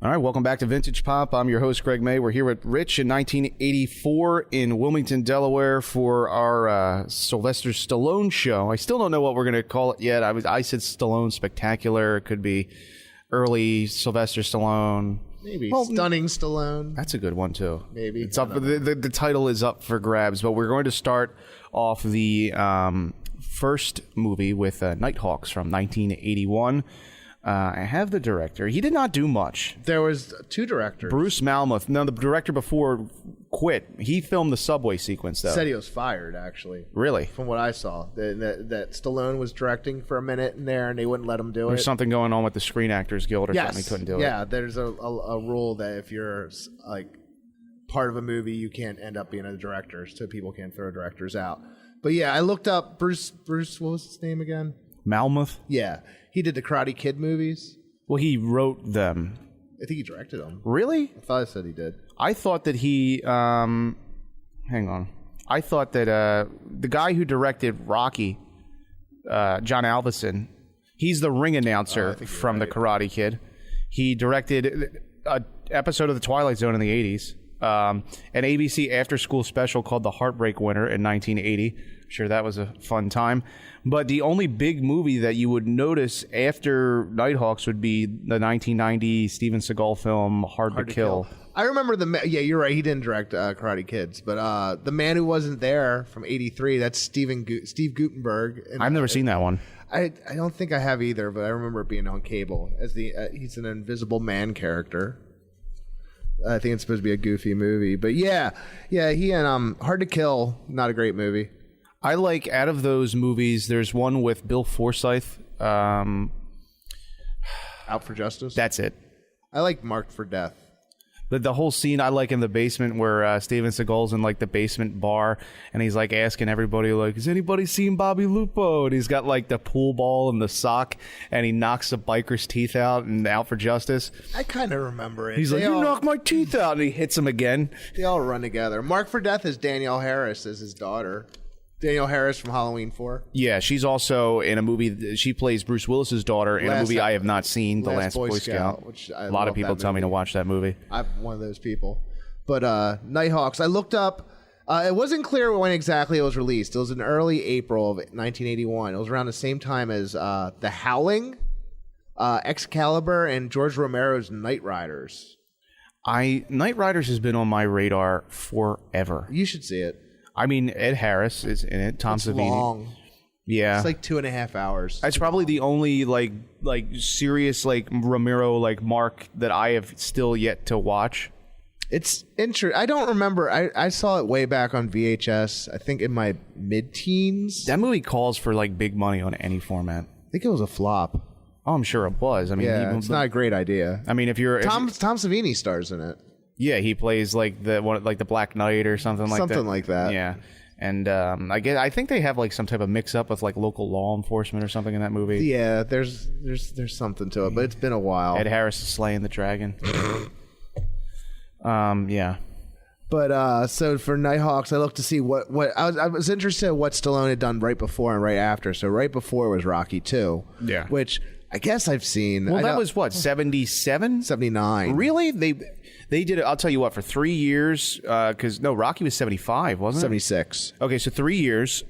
All right, welcome back to Vintage Pop. I'm your host, Greg May. We're here with Rich in 1984 in Wilmington, Delaware for our Sylvester Stallone show. I still don't know what we're going to call it yet. I said Stallone Spectacular. It could be early Sylvester Stallone. Maybe Stunning Stallone. That's a good one, too. Maybe. It's up. The title is up for grabs, but we're going to start off the first movie with Nighthawks from 1981. I have the director. He did not do much. There was two directors. Bruce Malmuth. No, the director before quit. He filmed the subway sequence, though. Said he was fired, actually. Really? From what I saw. That Stallone was directing for a minute in there, and they wouldn't let him do it. There's something going on with the Screen Actors Guild or something. He couldn't do it. Yeah, there's a rule that if you're like part of a movie, you can't end up being a director, so people can't throw directors out. But yeah, I looked up Bruce, what was his name again? Malmuth? Yeah. He did the Karate Kid movies. Well, he wrote them. I think he directed them. Really? I thought I said he did. I thought that he... hang on. I thought that the guy who directed Rocky, John Alvison, he's the ring announcer from the Karate Kid. He directed an episode of The Twilight Zone in the 80s. An ABC after-school special called The Heartbreak Winner in 1980. Sure, that was a fun time. But the only big movie that you would notice after Nighthawks would be the 1990 Steven Seagal film Hard to Kill. I remember yeah, you're right. He didn't direct Karate Kids, but the man who wasn't there from '83. That's Steve Guttenberg. And I've never seen that one. I don't think I have either, but I remember it being on cable as he's an Invisible Man character. I think it's supposed to be a goofy movie, but yeah, he and Hard to Kill, not a great movie. I like, out of those movies, there's one with Bill Forsyth. Out for Justice? That's it. I like Marked for Death. The whole scene I like in the basement where Steven Seagal's in like the basement bar and he's like asking everybody like, has anybody seen Bobby Lupo? And he's got like the pool ball and the sock and he knocks the biker's teeth out and Out for Justice. I kind of remember it. He's like, you knocked my teeth out, and he hits him again. They all run together. Marked for Death is Danielle Harris as his daughter. Danielle Harris from Halloween 4. Yeah, she's also in a movie. She plays Bruce Willis's daughter in a movie I have not seen, The Last Boy Scout. Which a lot of people tell me to watch that movie. I'm one of those people. But Nighthawks, I looked up. It wasn't clear when exactly it was released. It was in early April of 1981. It was around the same time as The Howling, Excalibur, and George Romero's Night Riders. Night Riders has been on my radar forever. You should see it. I mean, Ed Harris is in it. Tom Savini. Long. Yeah, it's like 2.5 hours. It's probably the only like serious like Romero like mark that I have still yet to watch. It's interesting. I don't remember. I saw it way back on VHS. I think in my mid-teens. That movie calls for like big money on any format. I think it was a flop. Oh, I'm sure it was. I mean, yeah, it's not a great idea. I mean, if Tom Savini stars in it. Yeah, he plays like the Black Knight or something like that. Something like that. Yeah, and I think they have like some type of mix up with like local law enforcement or something in that movie. Yeah, there's something to it, but it's been a while. Ed Harris is slaying the dragon. Yeah. But so for Nighthawks, I looked to see what I was interested in what Stallone had done right before and right after. So right before was Rocky 2. Yeah. Which I guess I've seen. Well, that was what, 77? 79. Really? They did it, I'll tell you what, for 3 years, because, no, Rocky was 75, wasn't it? 76. Okay, so 3 years.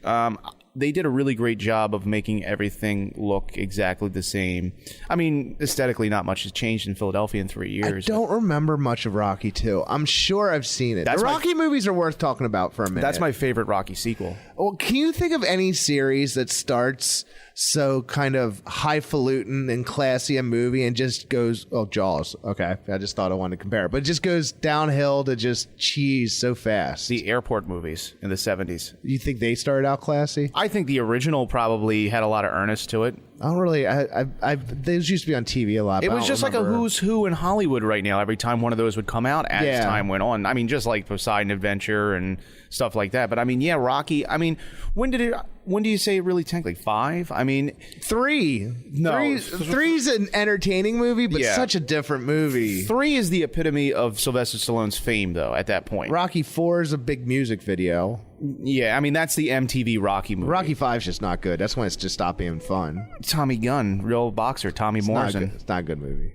They did a really great job of making everything look exactly the same. I mean, aesthetically, not much has changed in Philadelphia in 3 years. I don't remember much of Rocky 2. I'm sure I've seen it. The Rocky movies are worth talking about for a minute. That's my favorite Rocky sequel. Well, can you think of any series that starts so kind of highfalutin and classy a movie and just goes, oh, Jaws. Okay. I just thought I wanted to compare it. But it just goes downhill to just cheese so fast. The airport movies in the 70s. You think they started out classy? I think the original probably had a lot of earnest to it. I don't really. Those used to be on TV a lot. It was just like a who's who in Hollywood right now. Every time one of those would come out as time went on. I mean, just like Poseidon Adventure and stuff like that. But I mean, yeah, Rocky. I mean, when do you say it really tanked? Like 5? I mean, 3. No, 3's an entertaining movie, but such a different movie. 3 is the epitome of Sylvester Stallone's fame, though. At that point, Rocky 4 is a big music video. Yeah, I mean, that's the MTV Rocky movie. Rocky 5's just not good. That's when it's just stopped being fun. Tommy Gunn, real boxer, Tommy Morrison. It's not a good movie.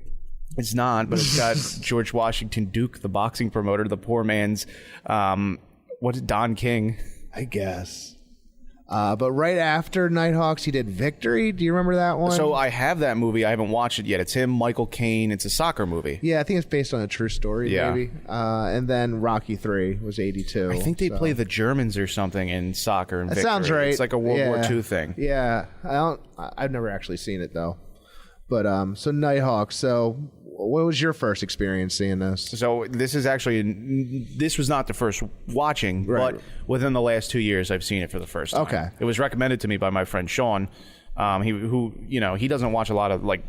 It's not, but it's got George Washington Duke, the boxing promoter, the poor man's, Don King? I guess. But right after Nighthawks, he did Victory. Do you remember that one? So I have that movie. I haven't watched it yet. It's him, Michael Caine. It's a soccer movie. Yeah, I think it's based on a true story, maybe. And then Rocky 3 was 82. I think they play the Germans or something in soccer and Victory. That sounds right. It's like a World War II thing. Yeah. I've never actually seen it, though. But, so Nighthawks. So what was your first experience seeing this? So this was not the first watching, but within the last 2 years, I've seen it for the first time. Okay. It was recommended to me by my friend Sean, he doesn't watch a lot of like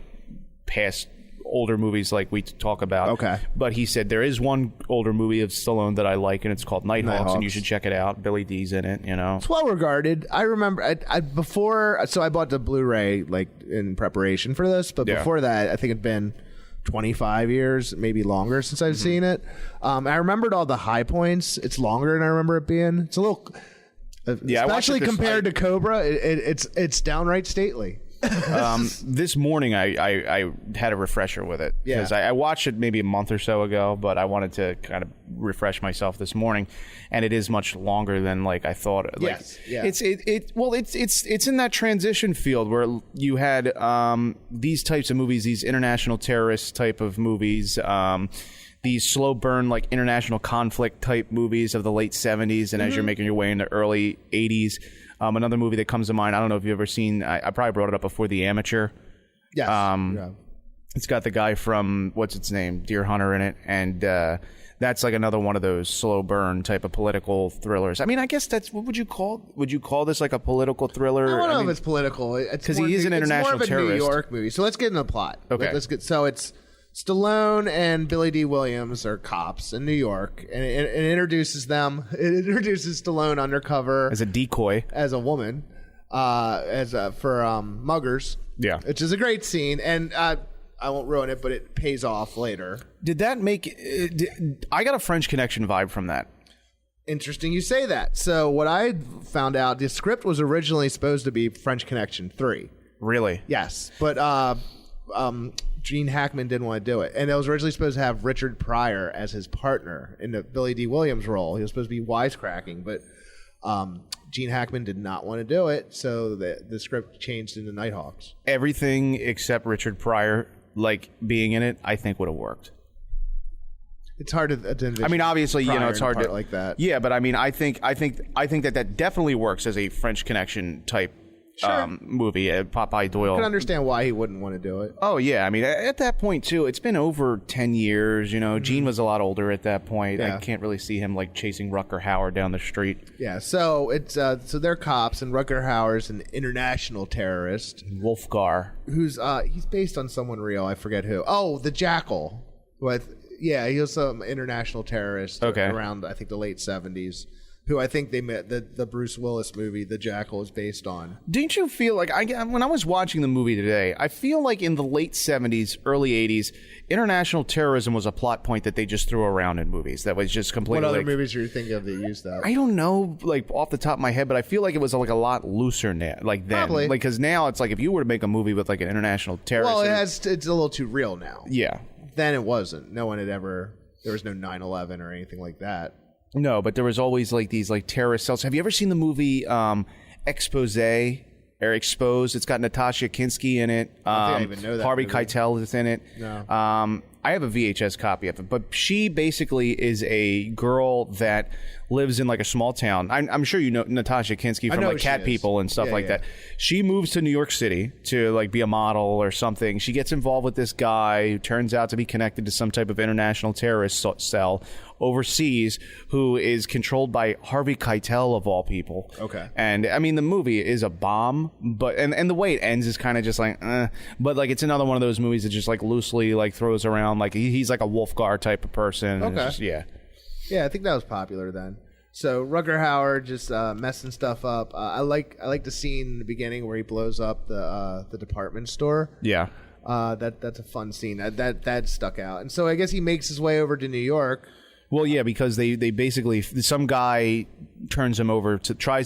past older movies like we talk about. Okay. But he said there is one older movie of Stallone that I like, and it's called Nighthawks, and you should check it out. Billy Dee's in it, It's well regarded. I remember I bought the Blu-ray like in preparation for this, but before that, I think it'd been 25 years, maybe longer since I've seen it. I remembered all the high points. It's longer than I remember it being. It's a little, especially compared to Cobra, it's downright stately. This morning I had a refresher with it because I watched it maybe a month or so ago, but I wanted to kind of refresh myself this morning, and it is much longer than like I thought. It's in that transition field where you had these types of movies, these international terrorist type of movies, these slow burn like international conflict type movies of the late 70s, and as you're making your way into early 80s. Another movie that comes to mind, I don't know if you've ever seen, I probably brought it up before, The Amateur. Yes. It's got the guy from, what's its name, Deer Hunter in it, and that's like another one of those slow burn type of political thrillers. I mean, I guess that's, what would you call this, like a political thriller? I don't know if it's political. Because he is an international terrorist. It's more of a New York movie. So let's get into the plot. Okay. So it's Stallone and Billy Dee Williams are cops in New York, and it introduces them. It introduces Stallone undercover as a decoy, as a woman, for muggers. Yeah, which is a great scene, and I won't ruin it, but it pays off later. Did that make? I got a French Connection vibe from that. Interesting you say that. So what I found out, the script was originally supposed to be French Connection 3. Really? Yes, but Gene Hackman didn't want to do it. And it was originally supposed to have Richard Pryor as his partner in the Billy Dee Williams role. He was supposed to be wisecracking, but Gene Hackman did not want to do it, so the script changed into Nighthawks. Everything except Richard Pryor, like being in it, I think would have worked. It's hard to envision. I mean, obviously, Pryor it's hard to like that. Yeah, but I mean, I think that definitely works as a French Connection type movie. Popeye Doyle. I can understand why he wouldn't want to do it. Oh yeah, I mean, at that point too, it's been over 10 years. Gene was a lot older at that point. I can't really see him like chasing Rutger Hauer down the street. Yeah, so it's so they're cops, and Rutger Hauer's an international terrorist. Wolfgar, who's he's based on someone real. I forget who. Oh, the Jackal. He was some international terrorist around I think the late 70s. Who I think they met the Bruce Willis movie, The Jackal, is based on. Didn't you feel like when I was watching the movie today, I feel like in the late 70s, early 80s, international terrorism was a plot point that they just threw around in movies. That was just completely. What other movies are you thinking of that used that? I don't know, like off the top of my head, but I feel like it was like a lot looser now, like then. Probably. Like because now it's like if you were to make a movie with like an international terrorist. Well, it's a little too real now. Yeah. Then it wasn't. No one had ever. There was no 9/11 or anything like that. No, but there was always like these like terrorist cells. Have you ever seen the movie Expose or Exposed? It's got Natasha Kinski in it. I even know that Harvey movie. Keitel is in it. No. I have a VHS copy of it, but she basically is a girl that lives in like a small town. I'm sure you know Natasha Kinski from like Cat People and stuff like that. She moves to New York City to like be a model or something. She gets involved with this guy who turns out to be connected to some type of international terrorist cell overseas who is controlled by Harvey Keitel of all people. Okay. And I mean the movie is a bomb, but and the way it ends is kind of just like but like it's another one of those movies that just like loosely like throws around like he's like a Wolfgar type of person. Okay. Just, yeah, I think that was popular then. So Rutger Hauer just messing stuff up. I like the scene in the beginning where he blows up the department store. Yeah. That's a fun scene. That stuck out. And so I guess he makes his way over to New York. Well, yeah, because they basically some guy tries to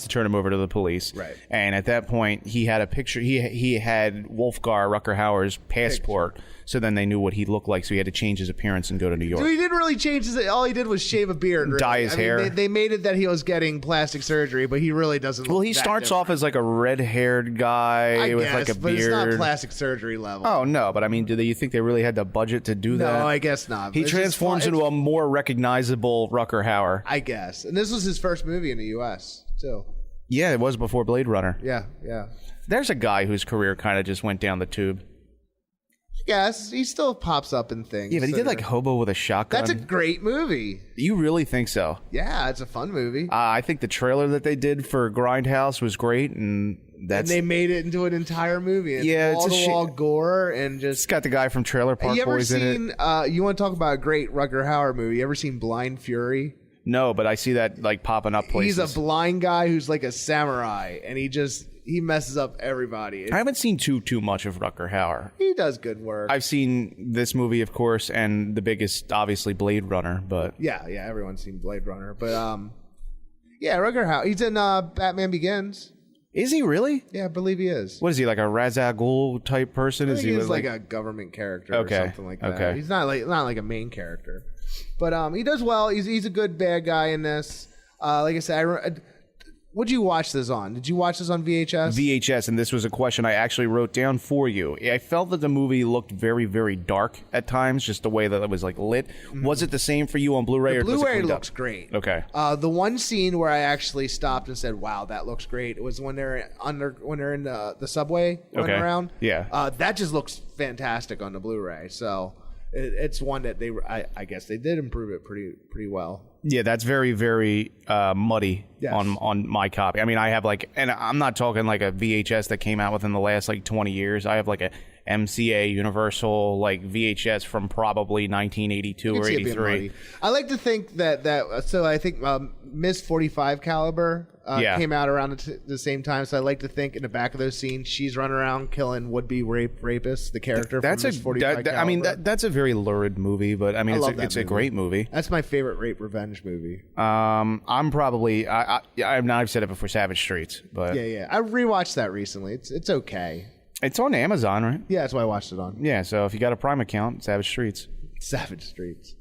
turn him over to the police. Right. And at that point, he had a picture. He had Rutger Hauer's passport. So then they knew what he looked like, so he had to change his appearance and go to New York. Dude, he didn't really change his. All he did was shave a beard, really. Dye his hair. They made it that he was getting plastic surgery, but he really doesn't. Well, he starts off as like a red-haired guy with like a beard. But it's not plastic surgery level. Oh no, but I mean, you think they really had the budget to do that? No, I guess not. He transforms into a more recognizable Rutger Hauer. I guess, and this was his first movie in the U.S. too. Yeah, it was before Blade Runner. Yeah. There's a guy whose career kind of just went down the tube. Yes, he still pops up in things. Yeah, but he did like Hobo with a Shotgun. That's a great movie. You really think so? Yeah, it's a fun movie. I think the trailer that they did for Grindhouse was great, and they made it into an entire movie. It's wall-to-wall gore and just. It's got the guy from Trailer Park Boys in it. You want to talk about a great Rutger Hauer movie? You ever seen Blind Fury? No, but I see that like popping up places. He's a blind guy who's like a samurai, and he messes up everybody. I haven't seen too much of Rutger Hauer. He does good work. I've seen this movie, of course, and the biggest, obviously, Blade Runner. But yeah, everyone's seen Blade Runner. But yeah, Rutger Hauer. He's in Batman Begins. Is he really? Yeah, I believe he is. What is he, like a Ra's al Ghul type person? I think he's like a government character or something like that. Okay. He's not like a main character, but he does well. He's a good bad guy in this. Like I said, what'd you watch this on? Did you watch this on VHS? VHS, and this was a question I actually wrote down for you. I felt that the movie looked very, very dark at times, just the way that it was like lit. Mm-hmm. Was it the same for you on Blu-ray? The Blu-ray looks great. Okay. The one scene where I actually stopped and said, "Wow, that looks great," it was when they're in the subway running around. Yeah. That just looks fantastic on the Blu-ray. So it's one that I guess they did improve it pretty well. Yeah, that's very, very muddy Yes. on my copy. I mean, I have and I'm not talking like a VHS that came out within the last 20 years. I have like a MCA Universal VHS from probably 1982 or 83. I like to think that so I think Miss 45 Caliber came out around the same time. So I like to think in the back of those scenes, she's running around killing would-be rapists, the charcher from Miss 45 Caliber. I mean, that's a very lurid movie, but I mean, it's a great movie. That's my favorite rape revenge movie. I'm probably I've said it before, Savage Streets, but yeah. I rewatched that recently. It's okay. It's on Amazon, right? Yeah, that's why I watched it on. Yeah, so if you got a Prime account, Savage Streets. Savage Streets.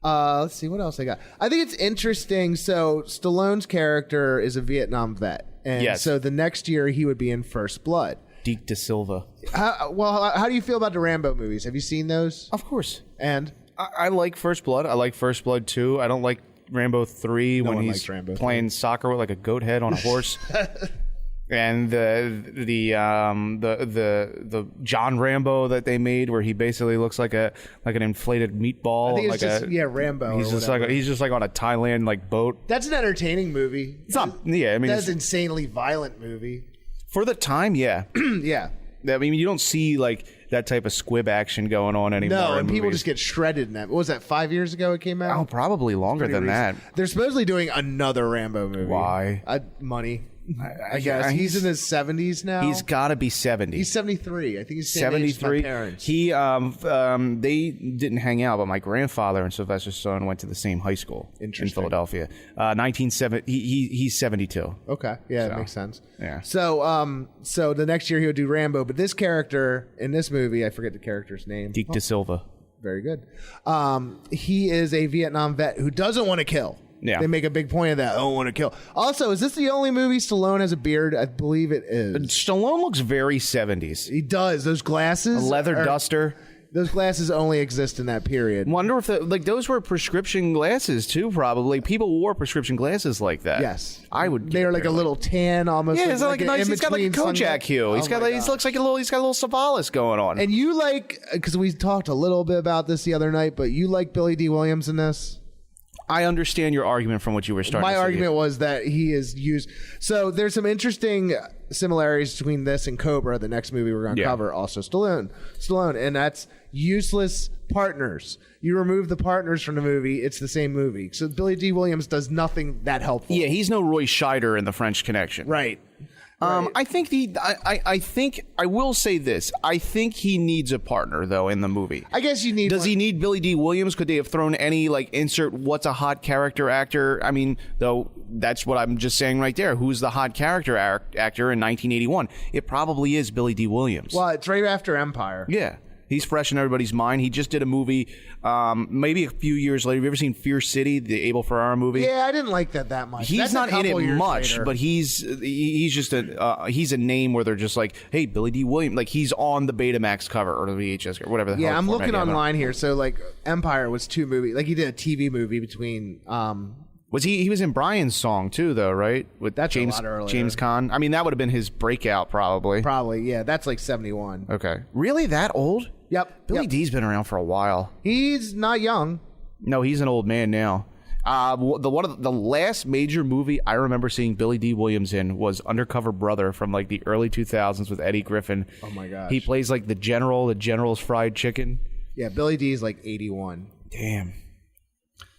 Let's see what else I got. I think it's interesting. So Stallone's character is a Vietnam vet, and so the next year he would be in First Blood. Deke Da Silva. How do you feel about the Rambo movies? Have you seen those? Of course. And I like First Blood. I like First Blood 2. I don't like Rambo 3 when he's playing soccer with like a goat head on a horse. And the John Rambo that they made, where he basically looks like an inflated meatball. I think it's Rambo. He's just like on a Thailand boat. That's an entertaining movie. It's not. Yeah, I mean, that's an insanely violent movie for the time. Yeah, yeah. I mean, you don't see that type of squib action going on anymore. No, and people just get shredded in that. What was that, 5 years ago it came out? Oh, probably longer than that. They're supposedly doing another Rambo movie. Why? Money. I guess he's in his 70s now. He's got to be 70. He's 73. I think he's 73. My parents. He they didn't hang out, but my grandfather and Sylvester Stallone went to the same high school in Philadelphia. 1970. He's 72. Okay, yeah, that makes sense. Yeah. So so the next year he would do Rambo, but this character in this movie, I forget the character's name. Deke Da Silva. Very good. He is a Vietnam vet who doesn't want to kill. Yeah. They make a big point of that. I don't want to kill. Also, is this the only movie Stallone has a beard? I believe it is. Stallone looks very 70s. He does. Those glasses. A leather duster. Those glasses only exist in that period. Wonder if those were prescription glasses too. Probably people wore prescription glasses like that. Yes, I would. They are like a little tan, almost. Yeah, it's like a nice. He's got like a Kojak hue. He's got. He looks like a little. He's got a little Savalas going on. And you because we talked a little bit about this the other night, but you like Billy Dee Williams in this. I understand your argument from what you were starting to say. My argument was that he is used. So there's some interesting similarities between this and Cobra, the next movie we're going to cover, also Stallone, and that's useless partners. You remove the partners from the movie, it's the same movie. So Billy Dee Williams does nothing that helpful. Yeah, he's no Roy Scheider in The French Connection. Right. I think I will say this. I think he needs a partner though in the movie. I guess you need. Does he need Billy Dee Williams? Could they have thrown any insert what's a hot character actor? I mean, though that's what I'm just saying right there. Who's the hot character actor in 1981? It probably is Billy Dee Williams. Well, it's right after Empire. Yeah. He's fresh in everybody's mind. He just did a movie maybe a few years later. Have you ever seen Fear City, the Abel Ferrara movie? Yeah, I didn't like that much. He's That's not in it much, later. but he's just he's a name where they're just like, hey, Billy Dee Williams. Like, he's on the Betamax cover or the VHS or whatever the hell. Yeah, I'm looking format online here. So, like, Empire was 2 movies. Like, he did a TV movie between... Was he was in Brian's song too, though, right? With That's James, a lot earlier. James Caan. I mean, that would have been his breakout, probably. Probably, yeah. That's like 71. Okay. Really? That old? Yep. Billy Dee's been around for a while. He's not young. No, he's an old man now. The last major movie I remember seeing Billy Dee Williams in was Undercover Brother from like the early 2000s with Eddie Griffin. Oh my gosh. He plays like the General's fried chicken. Yeah, Billy Dee's like 81. Damn.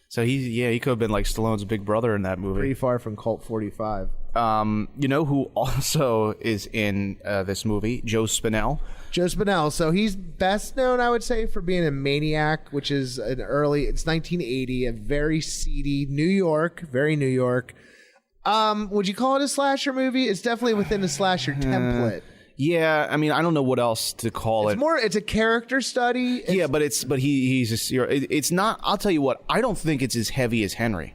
So he could have been like Stallone's big brother in that movie. Pretty far from Cult 45. You know who also is in this movie? Joe Spinell. Joe Spinell. So he's best known, I would say, for being a Maniac, which is it's 1980, a very seedy New York, very New York. Would you call it a slasher movie? It's definitely within the slasher template. Yeah, I mean, I don't know what else to call it. It's a character study. It's not. I'll tell you what. I don't think it's as heavy as Henry.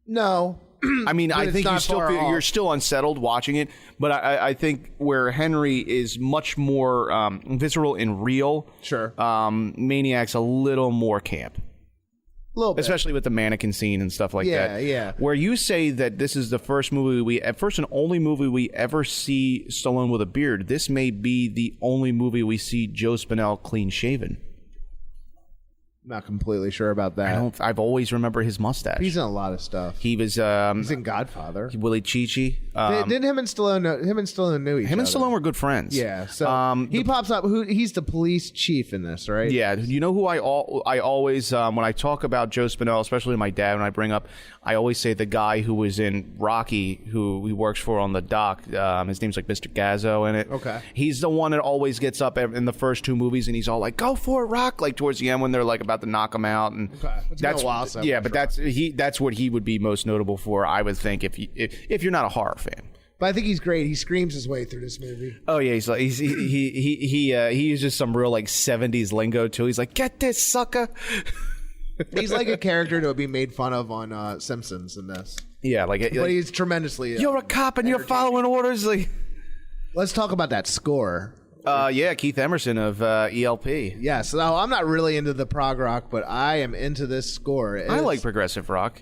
No. I mean, I think you're still unsettled watching it, but I think where Henry is much more visceral and real. Sure. Maniac's a little more camp. A little bit. Especially with the mannequin scene and stuff like that. Yeah. Where you say that this is the first and only movie we ever see Stallone with a beard, this may be the only movie we see Joe Spinell clean shaven. Not completely sure about that. I've always remember his mustache. He's in a lot of stuff. He was. He's in Godfather. Willie Chi-Chi. Didn't him and Stallone knew each other? Him and Stallone were good friends. Yeah. So he pops up. He's the police chief in this, right? Yeah. You know who I always when I talk about Joe Spinell, especially my dad, when I bring up, I always say the guy who was in Rocky, who he works for on the dock. His name's like Mr. Gazzo in it. Okay. He's the one that always gets up in the first 2 movies, and he's all like, "Go for it, Rock!" Like towards the end when they're like about to knock him out, and that's a while since that's what he would be most notable for, I would think, if you're not a horror fan. But I think he's great. He screams his way through this movie. Oh yeah, he uses some real like 70s lingo too. He's like, "Get this, sucker." He's like a character that would be made fun of on Simpsons in this. Yeah, but he's tremendously. You're a cop and you're following orders. Like, let's talk about that score. Yeah, Keith Emerson of ELP. Yeah, so I'm not really into the prog rock, but I am into this score. I like progressive rock.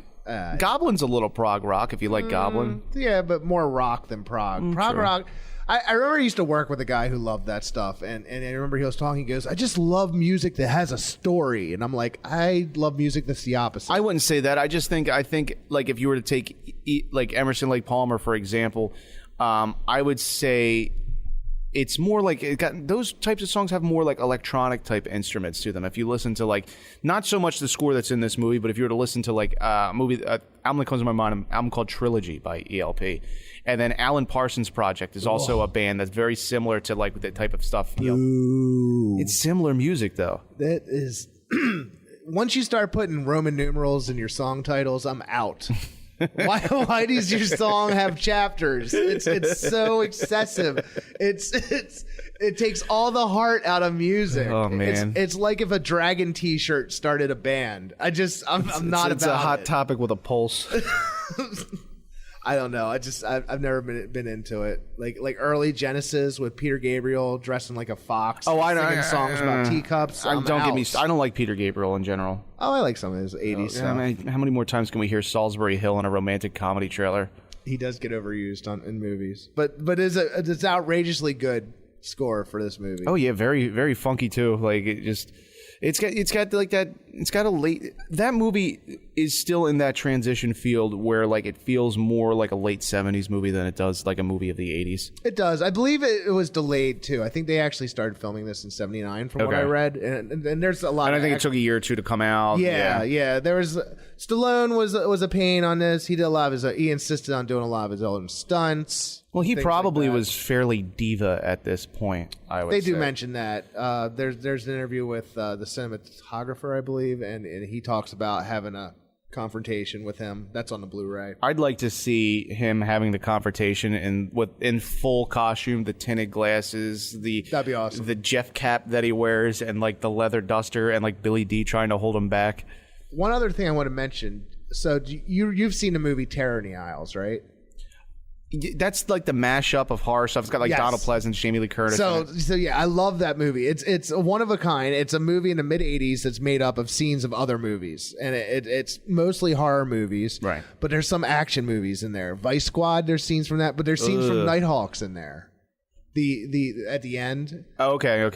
Goblin's a little prog rock if you like Goblin. Yeah, but more rock than prog. Prog rock. I remember I used to work with a guy who loved that stuff, and I remember he was talking. He goes, "I just love music that has a story," and I'm like, "I love music that's the opposite." I wouldn't say that. I think like if you were to take like Emerson, Lake Palmer, for example, I would say it's more like those types of songs have more like electronic type instruments to them. If you listen to like not so much the score that's in this movie, but if you were to listen to like a movie, album that comes to my mind, an album called Trilogy by ELP, and then Alan Parsons Project is also a band that's very similar to like that type of stuff. It's similar music though. That is, once you start putting Roman numerals in your song titles, I'm out. Why does your song have chapters? It's so excessive. It takes all the heart out of music. Oh man, it's like if a Dragon T-shirt started a band. I'm not about it. It's a hot topic with a pulse. I don't know. I've never been into it. Like early Genesis with Peter Gabriel dressing like a fox. Oh, I know. Singing songs about teacups. I don't like Peter Gabriel in general. Oh, I like some of his 80s stuff. I mean, how many more times can we hear Salisbury Hill in a romantic comedy trailer? He does get overused in movies, but it's outrageously good score for this movie. Oh yeah, very very funky too. Like it's got a late, that movie is still in that transition field where like it feels more like a late 70s movie than it does like a movie of the 80s. It does. I believe it was delayed too. I think they actually started filming this in 79 from what I read, and there's a lot. And I think it took a year or two to come out. Yeah. There was Stallone was a pain on this. He did a lot of he insisted on doing a lot of his own stunts. Well, he probably was fairly diva at this point, I would say. They do mention that. There's an interview with the cinematographer, I believe, and he talks about having a confrontation with him. That's on the Blu-ray. I'd like to see him having the confrontation in full costume, the tinted glasses, That'd be awesome. the Jeff cap that he wears, and like the leather duster, and like Billy Dee trying to hold him back. One other thing I want to mention. So you've seen the movie Terror in the Aisles, right? That's like the mashup of horror stuff. It's got like Donald Pleasance, Jamie Lee Curtis. So yeah, I love that movie. It's one of a kind. It's a movie in the mid '80s that's made up of scenes of other movies, and it's mostly horror movies. Right. But there's some action movies in there. Vice Squad. There's scenes from that, but there's scenes from Nighthawks in there. The at the end. Oh, okay.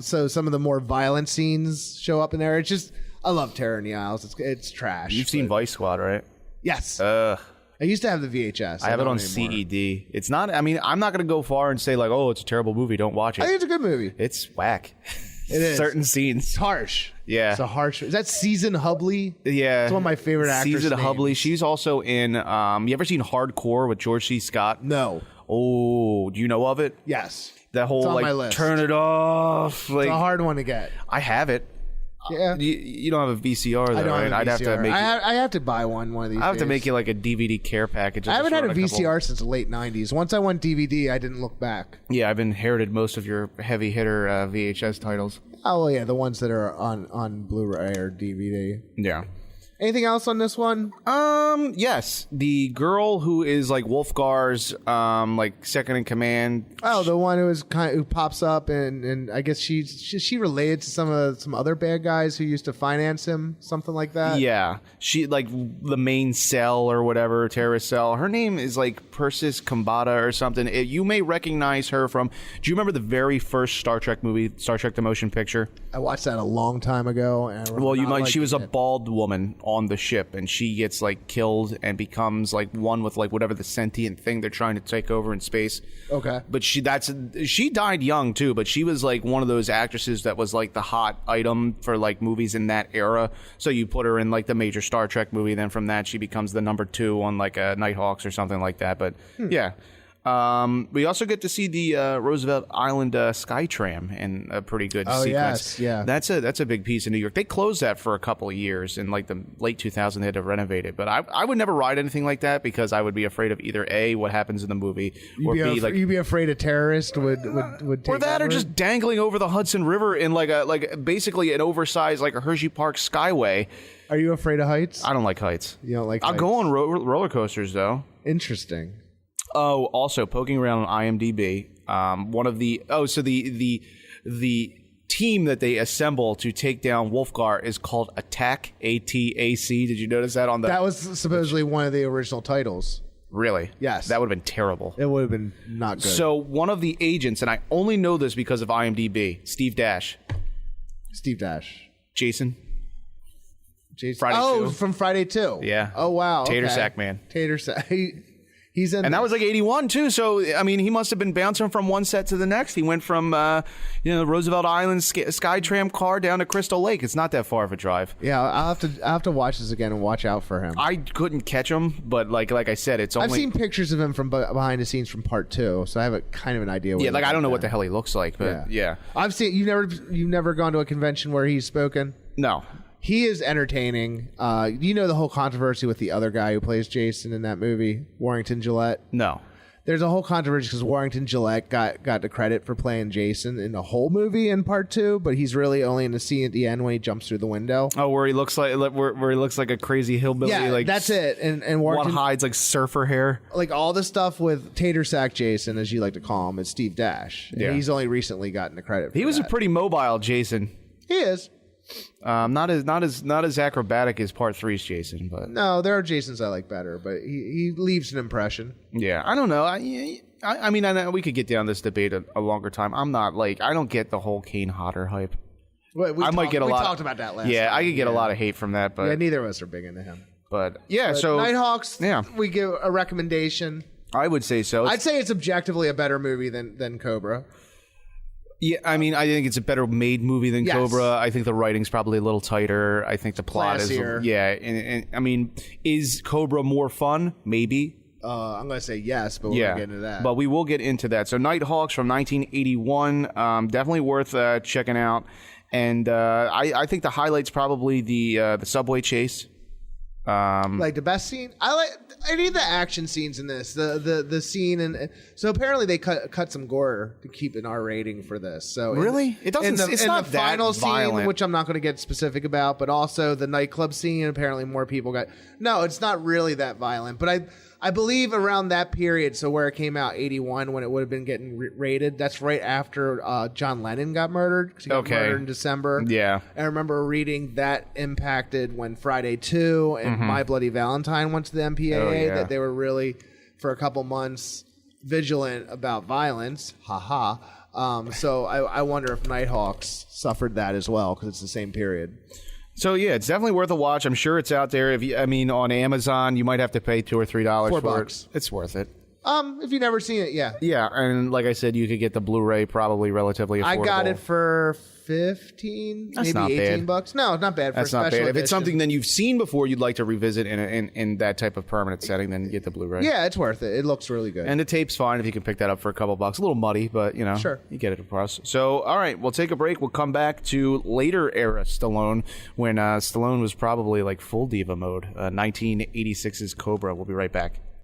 So some of the more violent scenes show up in there. It's just I love Terror in the Aisles. It's trash. You've seen Vice Squad, right? Yes. I used to have the VHS. I have it on CED. It's not. I mean, I'm not going to go far and say like, "Oh, it's a terrible movie. Don't watch it." I think it's a good movie. It's whack. It is. Certain scenes. It's harsh. Yeah. It's a harsh. Is that Season Hubley? Yeah. It's one of my favorite actors. Season Hubley. She's also in. You ever seen Hardcore with George C. Scott? No. Oh, do you know of it? Yes. That whole It's on like my list. turn it off. Like, It's a hard one to get. I have it. Yeah. You don't have a VCR though, I don't right? have a VCR. I'd have to make. I have to buy one of these I have to days. make you like a DVD care package. I haven't had a VCR since the late 90s. Once I went DVD, I didn't look back. Yeah, I've inherited most of your heavy hitter VHS titles. Oh, well, yeah, the ones that are on Blu-ray or DVD. Yeah. Anything else on this one? Yes. The girl who is like Wolfgar's like second in command. Oh, the one who pops up and I guess she related to some other bad guys who used to finance him, something like that. Yeah. She like the main cell or whatever, terrorist cell. Her name is like Persis Khambatta or something. You may recognize her from. Do you remember the very first Star Trek movie, Star Trek: The Motion Picture? I watched that a long time ago. And She was a bald woman on the ship, and she gets like killed and becomes like one with like whatever the sentient thing they're trying to take over in space. Okay. But she died young too, but she was like one of those actresses that was like the hot item for like movies in that era. So you put her in like the major Star Trek movie, then from that she becomes the number 2 on like a Nighthawks or something like that. But yeah. We also get to see the Roosevelt Island Skytram in a pretty good sequence. Yes, yeah. That's a big piece in New York. They closed that for a couple of years in like the late 2000s. They had to renovate it, but I would never ride anything like that because I would be afraid of either A, what happens in the movie, or B, like you'd be afraid a terrorist would take or that, over? or just dangling over the Hudson River in like basically an oversized like a Hershey Park Skyway. Are you afraid of heights? I don't like heights. You don't like I'll heights? go on roller coasters though. Interesting. Oh, also poking around on IMDb, one of the the team that they assemble to take down Wolfgar is called Attack ATAC. Did you notice that on the? That was supposedly one of the original titles. Really? Yes. That would have been terrible. It would have been not good. So one of the agents, and I only know this because of IMDb, Steve Dash, Jason. Friday 2. From Friday 2. Yeah. Oh wow. Tater okay. Sack Man. Tater Sack. He's in. And that was like 81 too. So I mean, he must have been bouncing from one set to the next. He went from the Roosevelt Island Skytram car down to Crystal Lake. It's not that far of a drive. Yeah, I'll have to watch this again and watch out for him. I couldn't catch him, but like I said, it's only. I've seen pictures of him from behind the scenes from part 2, so I have a kind of an idea. What Yeah, like I don't know what the hell he looks like, but yeah. I've seen. You've never gone to a convention where he's spoken? No. He is entertaining. You know the whole controversy with the other guy who plays Jason in that movie, Warrington Gillette? No. There's a whole controversy because Warrington Gillette got the credit for playing Jason in the whole movie in part 2, but he's really only in the scene at the end when he jumps through the window. Oh, where he looks like a crazy hillbilly. Yeah, like that's it. And Warrington, one hides like surfer hair. like all the stuff with Tater Sack Jason, as you like to call him, is Steve Dash. And Yeah. he's only recently gotten the credit for He was that. a pretty mobile Jason. He is. Not as acrobatic as Part 3's Jason, but No, there are Jasons I like better, but he leaves an impression. yeah, I don't know. I mean, I know we could get down this debate a longer time. I'm not like I don't get the whole Kane Hodder hype. We might get a lot. We talked about that last Yeah, time. I could get a lot of hate from that, but Yeah, neither of us are big into him. but yeah. But So Nighthawks, yeah. we give a recommendation. I would say so. I'd say it's objectively a better movie than Cobra. Yeah, I mean, I think it's a better made movie than Yes. Cobra. I think the writing's probably a little tighter. I think the plot Classier. is, yeah. And I mean, is Cobra more fun? Maybe. I'm going to say yes, but we'll Yeah, get into that. but we will get into that. So Nighthawks from 1981, definitely worth checking out. And I think the highlight's probably the subway chase. Like the best scene, I need the action scenes in this. The scene, and so apparently they cut some gore to keep an R rating for this. So really, it doesn't. It's not the final that violent. scene, which I'm not going to get specific about, but also the nightclub scene. Apparently, more people got. No, it's not really that violent, but I believe around that period, so where it came out, 81, when it would have been getting rated, that's right after John Lennon got murdered. 'Cause he got murdered in December. Yeah. I remember reading that impacted when Friday 2 and My Bloody Valentine went to the MPAA, that they were really, for a couple months, vigilant about violence. Ha ha. So I wonder if Nighthawks suffered that as well, because it's the same period. So yeah, it's definitely worth a watch. I'm sure it's out there. On Amazon, you might have to pay $2 or $3 for it. It's worth it. If you've never seen it, yeah. Yeah, and like I said, you could get the Blu-ray probably relatively affordable. I got it for 15, That's maybe not 18 bad. bucks. No, it's not bad for That's a not special bad. If it's edition. something that you've seen before, you'd like to revisit in that type of permanent setting, then get the Blu-ray. Yeah, it's worth it. It looks really good. And the tape's fine if you can pick that up for a couple bucks. A little muddy, but Sure. you get it across. So, all right, we'll take a break. We'll come back to later era Stallone, when Stallone was probably like full diva mode. 1986's Cobra. We'll be right back.